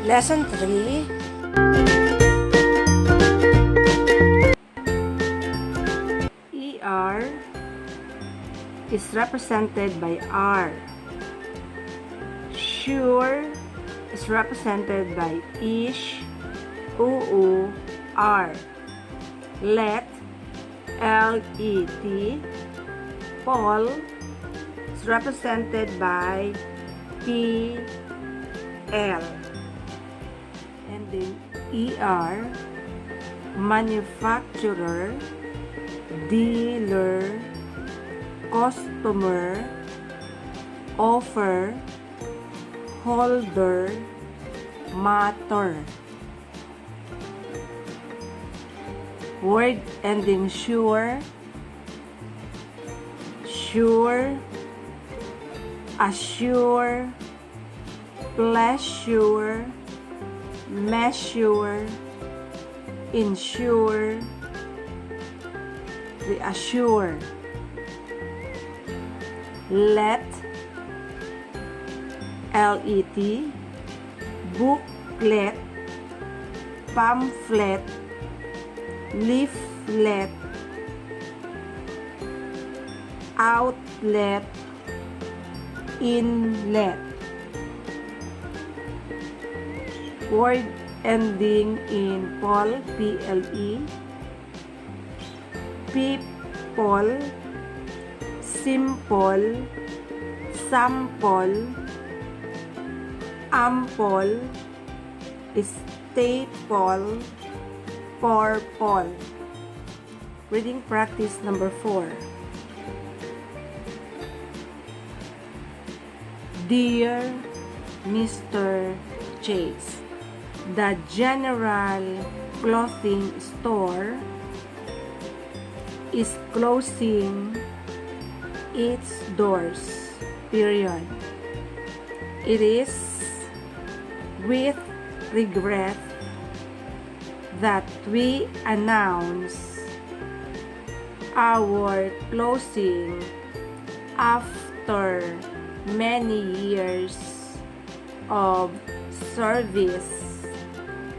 Lesson 3. ER is represented by R. Sure is represented by ish, R. Let, L-E-T. Paul is represented by P-L. And then ER, manufacturer, dealer, customer, offer, holder, matter. Word ending sure, assure, pleasure, measure, insure, reassure. Let, L-E-T, booklet, pamphlet, leaflet, outlet, inlet. Word ending in pol, P-L-E, people, simple, sample, ample, staple, purple. Reading practice number 4. Dear Mr. Chase, the general clothing store is closing its doors, period. It is with regret that we announce our closing after many years of service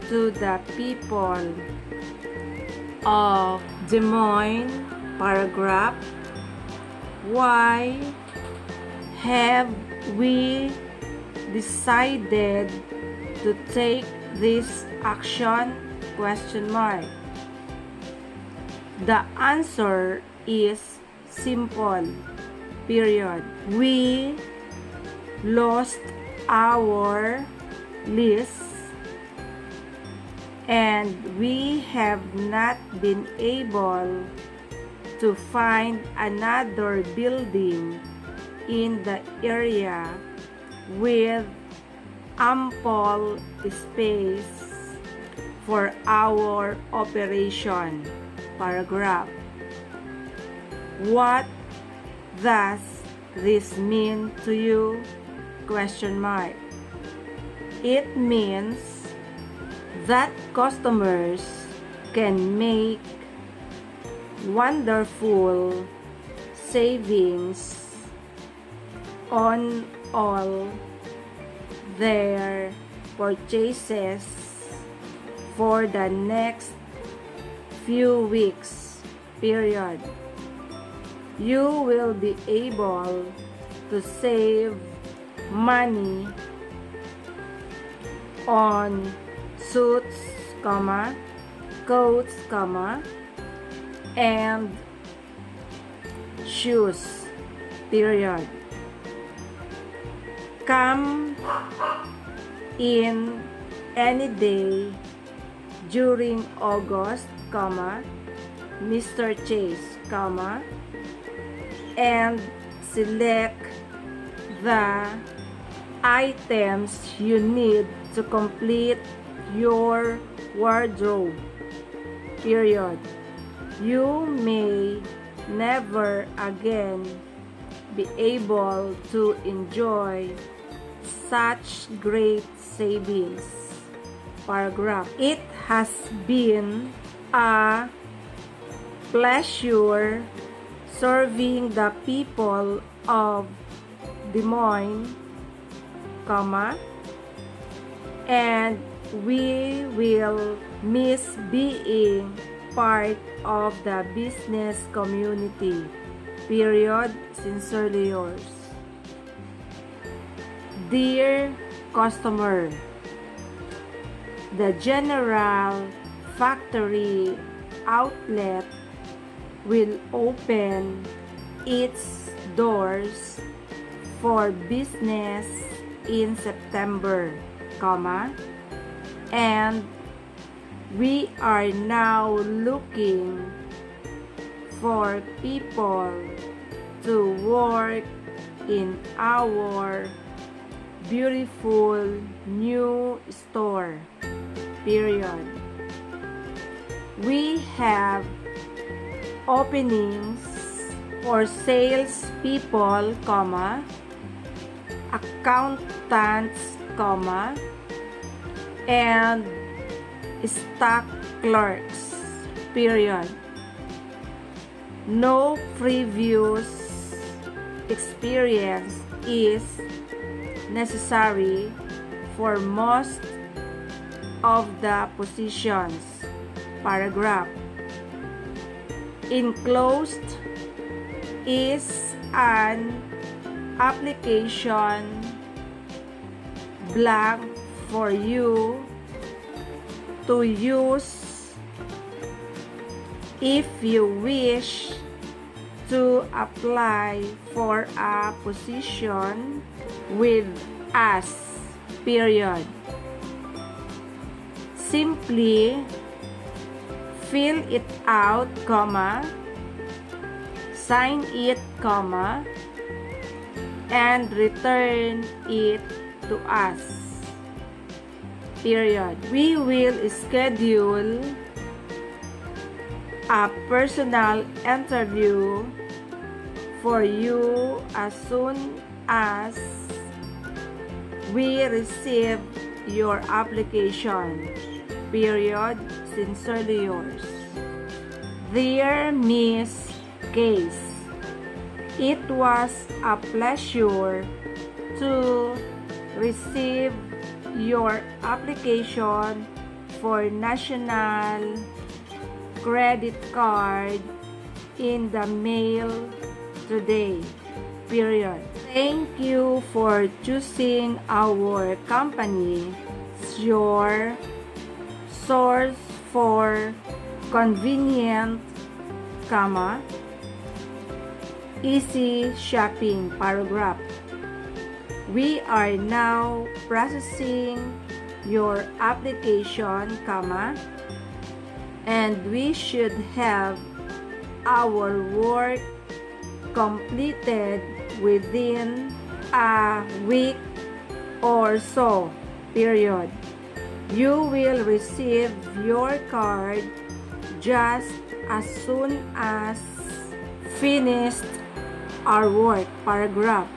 to the people of Des Moines. Paragraph. Why have we decided to take this action? Question mark. The answer is simple, period. We lost our lease and we have not been able to find another building in the area with ample space for our operation. Paragraph. What does this mean to you? Question mark. It means that customers can make wonderful savings on all their purchases for the next few weeks, period. You will be able to save money on suits, coats, and shoes, period. Come in any day during August, Mr. Chase, and select the items you need to complete your wardrobe, period. You may never again be able to enjoy such great savings. Paragraph. It has been a pleasure serving the people of Des Moines, and we will miss being part of the business community. Period. Sincerely yours. Dear customer, the General Factory outlet will open its doors for business in September, and we are now looking for people to work in our beautiful new store. Period. We have openings for sales people, accountants, and stock clerks. Period. No previous experience is necessary for most of the positions. Paragraph. Enclosed is an application blank for you to use if you wish to apply for a position with us. Period. Simply fill it out, sign it, and return it to us. Period. We will schedule a personal interview for you as soon as we receive your application. Period. Sincerely yours. Dear Miss Case, it was a pleasure to receive your application for National Credit Card in the mail today. Period. Thank you for choosing our company, your source for convenient, easy shopping. Paragraph. We are now processing your application, and we should have our work completed within a week or so. Period. You will receive your card just as soon as finished our work. Paragraph.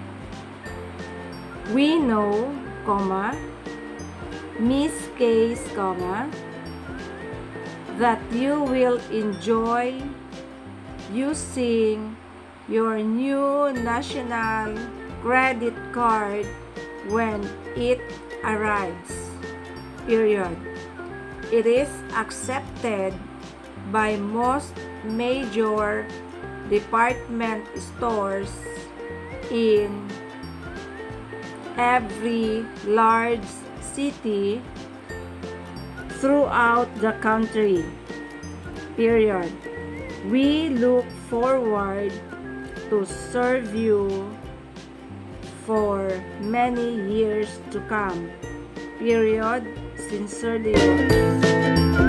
We know, Miss Case, that you will enjoy using your new national credit card when it arrives. Period. It is accepted by most major department stores in every large city throughout the country. Period. We look forward to serve you for many years to come. Period. Sincerely yours.